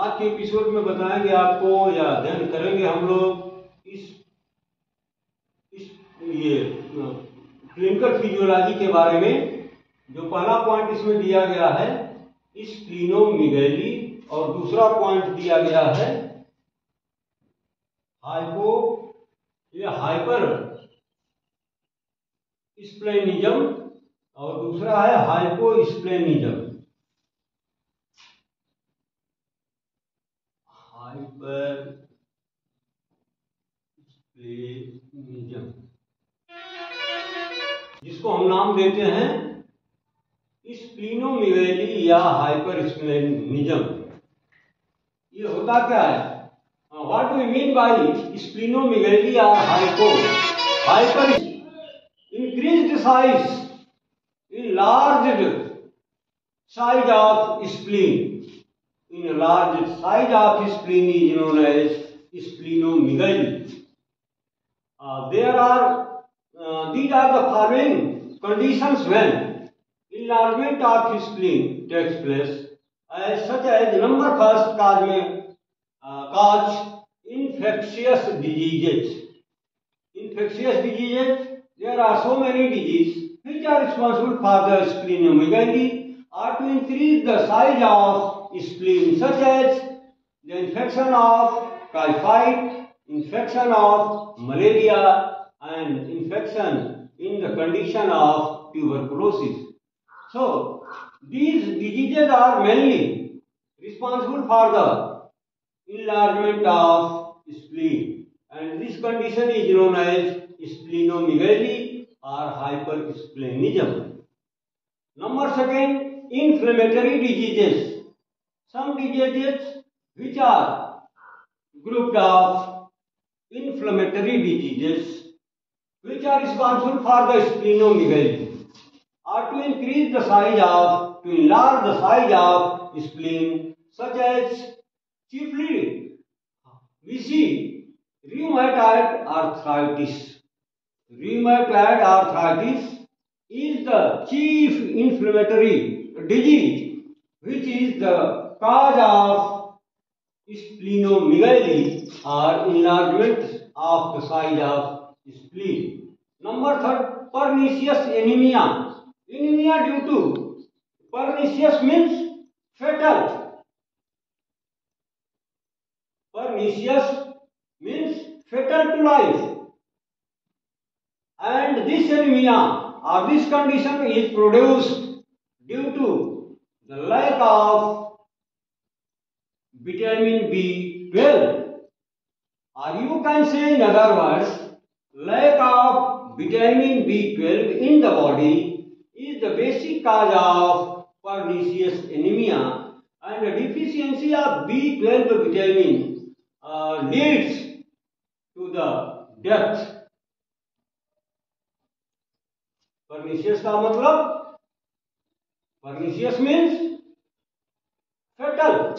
आज के एपिसोड में बताएंगे आपको या अध्ययन करेंगे हम लोग इस ये क्लिनिकल फिजियोलॉजी के बारे में। जो पहला पॉइंट इसमें दिया गया है स्प्लीनोमेगैली और दूसरा पॉइंट दिया गया है हाइपर स्प्लेनिज्म और दूसरा है हाइपोस्प्लेनिज्म। हाइपर स्प्लेनिज्म जिसको हम नाम देते हैं स्प्लीनोमेगैली या हाइपर स्प्लेनिज्म। ये होता क्या है? What do we mean by splenomegaly या hyper increased size, enlarged size of spleen. Enlarged size of spleen is known as splenomegaly. These are the following conditions when enlargement of spleen takes place, such as number first cause infectious diseases. Infectious diseases. There are so many diseases which are responsible for the splenomegaly or to increase the size of spleen, such as the infection of typhoid, infection of malaria, and infection in the condition of tuberculosis. So, these diseases are mainly responsible for the enlargement of spleen, and this condition is known as splenomegaly or hypersplenism. Number second, inflammatory diseases. Some diseases which are grouped of inflammatory diseases which are responsible for the splenomegaly or to increase the size of, to enlarge the size of spleen, such as chiefly we see rheumatoid arthritis. Rheumatoid arthritis is the chief inflammatory disease which is the cause of splenomegaly or enlargement of the size of spleen. Number third, pernicious anemia. Anemia due to pernicious means fatal. Pernicious means fatal to life. And this anemia or this condition is produced due to the lack of vitamin B12, or you can say in other words, lack of vitamin B12 in the body is the basic cause of pernicious anemia, and the deficiency of B12 vitamin leads to the death. Pernicious का मतलब, pernicious means fatal,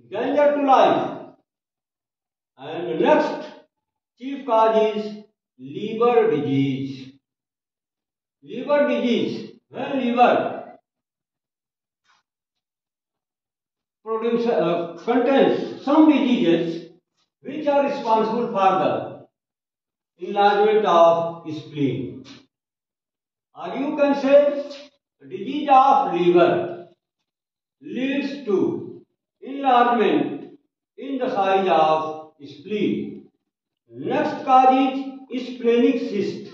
danger to life. And next chief cause is liver disease. Liver disease, when liver contains some diseases which are responsible for the enlargement of spleen, or you can say disease of liver leads to enlargement in the size of spleen. Next cause is splenic cyst.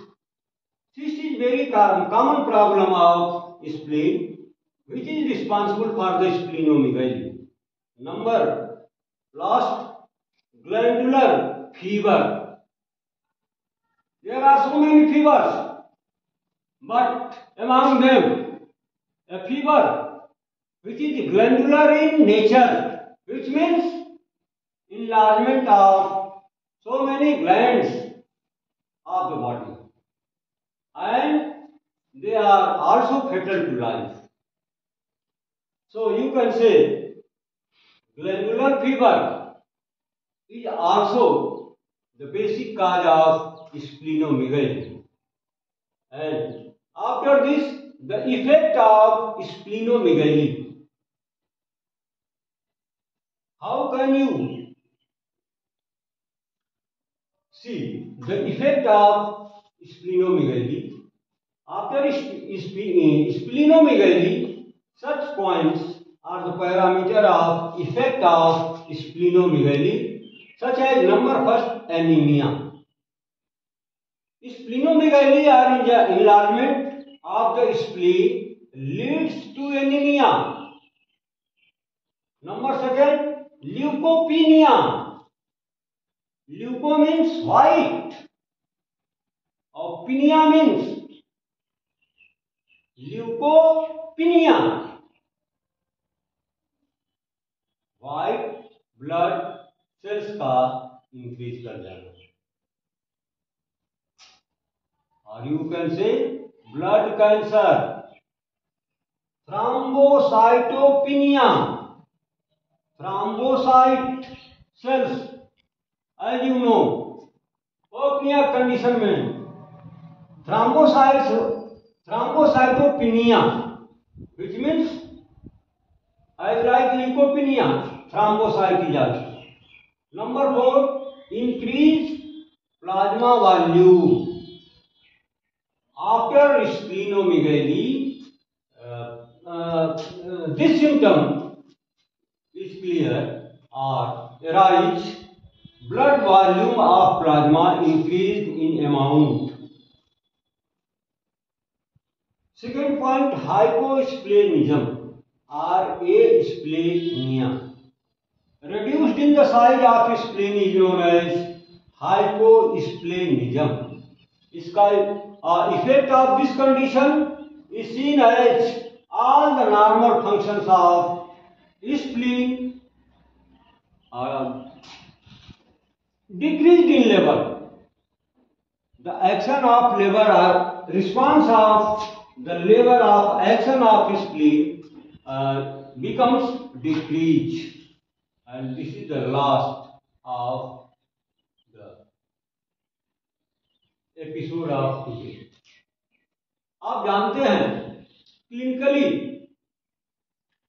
Cyst is very common problem of spleen which is responsible for the splenomegaly. Number last, glandular fever. There are so many fevers, but among them a fever which is glandular in nature, which means enlargement of so many glands of the body, and they are also fatal to life. So you can say glandular fever is also the basic cause of splenomegaly. And after this, the effect of splenomegaly. How can you see the effect of splenomegaly? After splenomegaly, such points are the parameter of effect of splenomegaly, such as number first, anemia. Splenomegaly or enlargement of the spleen leads to anemia. Number second, leukopenia. Leuco means white. Openia means leukopenia. White blood cells का increase कर जाना, और you can say blood cancer. Thrombocytopenia, thrombocyte cells as you know, penia condition में thrombocytopenia, which means as like leukopenia, thrombocyte is also. Number 4, increase plasma volume. After splenomegaly, this symptom is clear or arise. Blood volume of plasma increased in amount. Second point, hyposplenism or asplenia. Reduced in the size of spleen is known as hyposplenism. इसका effect of this condition is seen as all the normal functions of spleen decreased in level. The action of liver or response of the liver of action of spleen becomes decreased, and this is the last of the episode of today. आप जानते हैं clinically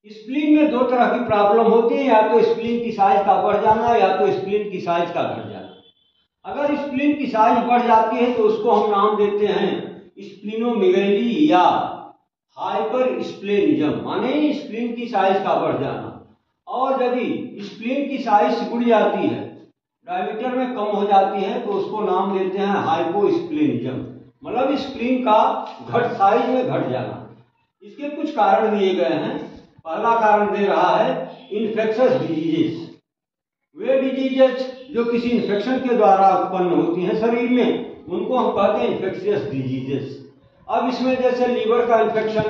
spleen में दो तरह की problem होती है, या तो स्प्लीन की साइज का बढ़ जाना या तो स्प्लीन की साइज का घट जाना. अगर स्प्लीन की साइज बढ़ जाती है तो उसको हम नाम देते हैं स्प्लीनोमेगैली या हाइपर स्प्लेनिज्म, माने स्प्लीन की साइज का बढ़ जाना. और यदि स्प्लीन की साइज सिकुड़ जाती है, डायमीटर में कम हो जाती है, तो उसको नाम देते हैं हाइपोस्प्लेनिज्म, मतलब स्प्लीन का साइज में घट जाना. इसके कुछ कारण दिए गए हैं. पहला कारण दे रहा है इन्फेक्शस डिजीजेस. वे डिजीजेस जो किसी इन्फेक्शन के द्वारा उत्पन्न होती हैं शरीर में, उनको हम कहते हैं इन्फेक्शियस डिजीजेस. अब इसमें जैसे लीवर का इन्फेक्शन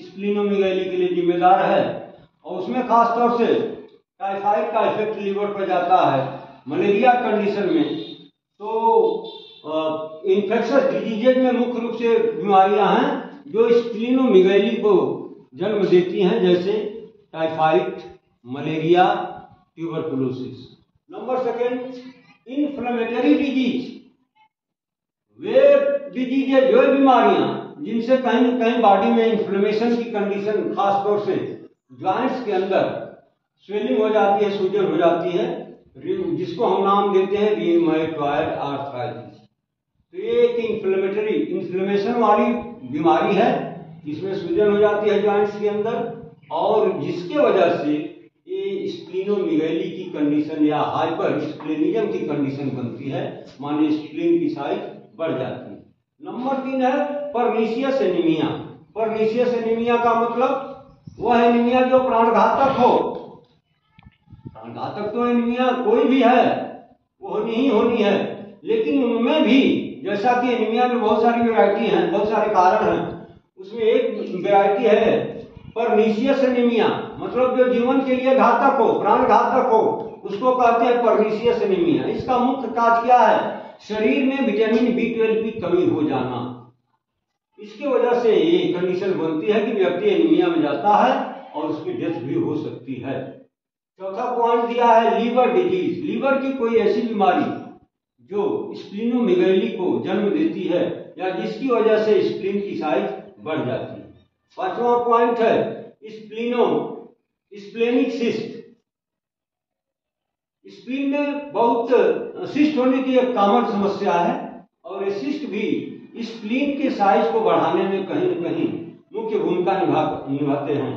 स्प्लीनोमेगैली के लिए जिम्मेदार है, और उसमें खास तौर से टाइफाइड का इफेक्ट लीवर पर जाता है. मलेरिया कंडीशन में तो इन्फेक्शस डिजीजेज में मुख्य रूप से बीमारियां हैं जो स्प्लीनोमेगैली को जन्म देती हैं, जैसे typhoid, malaria, tuberculosis. Number second, inflammatory disease. वे डिजीजेज, वे बीमारियां जिनसे कहीं न कहीं बॉडी में इन्फ्लेमेशन की कंडीशन, खासतौर से जॉइंट्स के अंदर स्वेलिंग हो जाती है, सूजन हो जाती है, जिसको हम नाम देते हैं रियूमेटॉइड आर्थराइटिस. तो ये एक इन्फ्लेमेशन वाली बीमारी है, इसमें सूजन हो जाती है जॉइंट्स के अंदर, और जिसके वजह से ये स्प्लीनोमेगैली की कंडीशन या हाइपर स्प्लेनिज्म की कंडीशन बनती है, माने स्प्लीन की साइज बढ़ जाती है. नंबर 3 है परनीशियस एनीमिया. परनीशियस एनीमिया का मतलब वह एनीमिया जो प्राणघातक हो. प्राणघातक तो एनीमिया कोई भी है, वो होनी ही होनी है, लेकिन उनमें भी जैसा कि एनीमिया में बहुत सारी वैरायटी हैं, बहुत सारे कारण हैं, उसमें एक वैरायटी है परनीशियस एनीमिया, मतलब जो जीवन के लिए घातक हो, प्राण घातक हो, उसको कहते हैं परनीशियस एनीमिया. इसका मुख्य काज क्या है? शरीर में विटामिन B12 की कमी हो जाना. इसकी वजह से ये कंडीशन बनती है कि व्यक्ति एनीमिया में जाता है और उसकी डेथ भी हो सकती है. चौथा पॉइंट दिया है लीवर डिजीज. लीवर की कोई ऐसी बीमारी जो स्प्लीनोमेगैली को जन्म देती है या जिसकी वजह से स्प्लीन की साइज बढ़ जाती है. पांचवा पॉइंट है स्प्लेनिक सिस्ट. स्प्लीन में बहुत सिस्ट होने की एक कॉमन समस्या है और ये सिस्ट भी स्प्लीन के साइज को बढ़ाने में कहीं न कहीं मुख्य भूमिका निभाते हैं।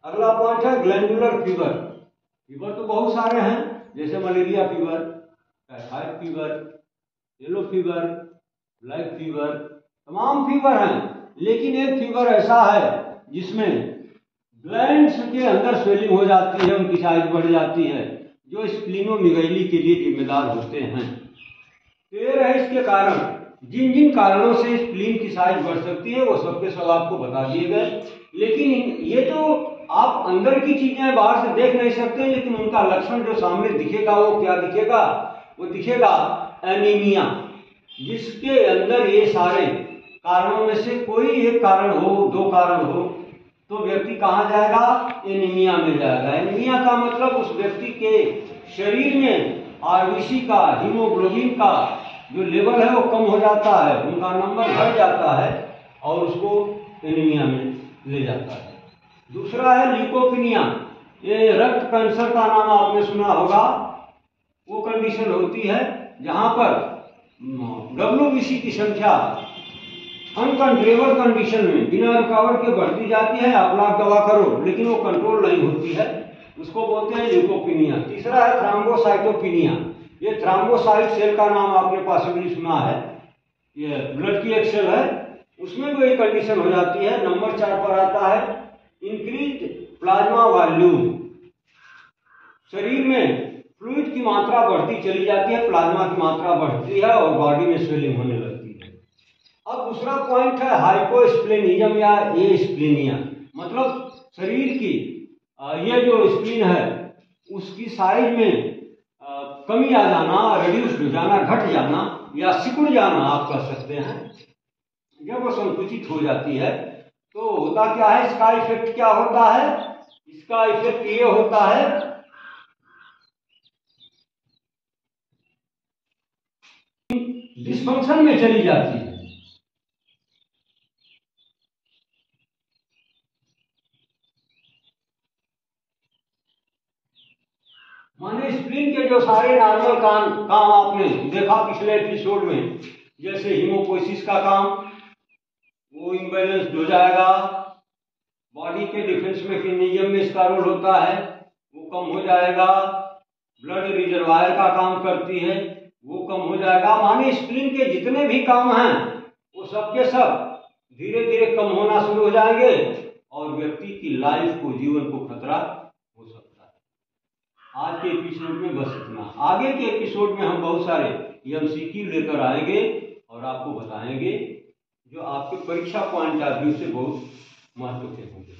अगला पॉइंट है ग्लैंडुलर फीवर। फीवर तो बहुत सारे हैं, जैसे malaria fever, typhoid fever, yellow fever, black fever, तमाम फीवर हैं। लेकिन एक फीवर ऐसा है जिसमें ग्लैंड्स के अंदर स्वेलिंग हो जाती है, उनकी साइज बढ़ जाती है, जो स्प्लीनोमेगाली के लिए जिम्मेदार होते हैं। तो ये रहे इसके कारण। जिन जिन कारणों से स्प्लीन की साइज बढ़ सकती है वो सबके सब आपको बता दिए गए। लेकिन ये तो आप अंदर की चीजें बाहर से देख नहीं सकते, लेकिन उनका लक्षण जो सामने दिखेगा वो क्या दिखेगा? वो दिखेगा एनीमिया, जिसके अंदर ये सारे कारणों में से कोई एक कारण हो, दो कारण हो, तो व्यक्ति कहाँ जाएगा? एनीमिया में जाएगा। एनीमिया का मतलब उस व्यक्ति के शरीर में आरबीसी का, हीमोग्लोबिन का जो लेवल है वो कम हो जाता है, उनका नंबर घट जाता है और उसको एनीमिया में ले जाता है। दूसरा है ल्यूकोपिनिया। ये रक्त कैंसर का नाम आपने सुना होगा। वो कंडीशन होती है जहां पर डब्ल्यूबीसी की संख्या अनकंट्रोलेबल कंडीशन में बिना रुकावट के बढ़ती जाती है। आप लाख दवा करो लेकिन वो कंट्रोल नहीं होती है, उसको बोलते हैं ल्यूकोपिनिया। तीसरा है थ्रोम्बोसाइटोपिनिया। ये थ्रोम्बोसाइट सेल का नाम आपने पॉसिबली सुना है, ये ब्लड की एक सेल है, उसमें भी ये कंडीशन हो जाती है। नंबर 4 पर आता है इंक्रीज प्लाज्मा वॉल्यूम। शरीर में फ्लूइड की मात्रा बढ़ती चली जाती है, प्लाज्मा की मात्रा बढ़ती है और बॉडी में स्वेलिंग होने लगती है। अब दूसरा पॉइंट है हाइपोस्प्लेनिज्म या एस्प्लेनिया। मतलब शरीर की ये जो स्प्लीन है उसकी साइज में कमी आ जाना, रिड्यूस हो जाना, घट जाना या सिकुड़ जाना आप कह सकते हैं। जब वो संकुचित हो जाती है तो होता क्या है? इसका इफेक्ट क्या होता है? इसका इफेक्ट ये होता है डिस्फंक्शन में चली जाती है। माने स्प्लीन के जो सारे नॉर्मल काम आपने देखा पिछले एपिसोड में, जैसे हीमोपोइसिस का काम, वो इम्बैलेंस हो जाएगा। बॉडी के डिफेंस मैकेनिज्म में इसका रोल होता है, वो कम हो जाएगा। ब्लड रिजर्वायर का काम करती है, वो कम हो जाएगा। माने स्प्लीन के जितने भी काम हैं वो सबके सब धीरे धीरे कम होना शुरू हो जाएंगे और व्यक्ति की लाइफ को, जीवन को खतरा हो सकता है। आज के एपिसोड में बस इतना। आगे के एपिसोड में हम बहुत सारे एमसीक्यू लेकर आएंगे और आपको बताएंगे जो आपके परीक्षा पॉइंट ऑफ व्यू से बहुत महत्वपूर्ण होंगे।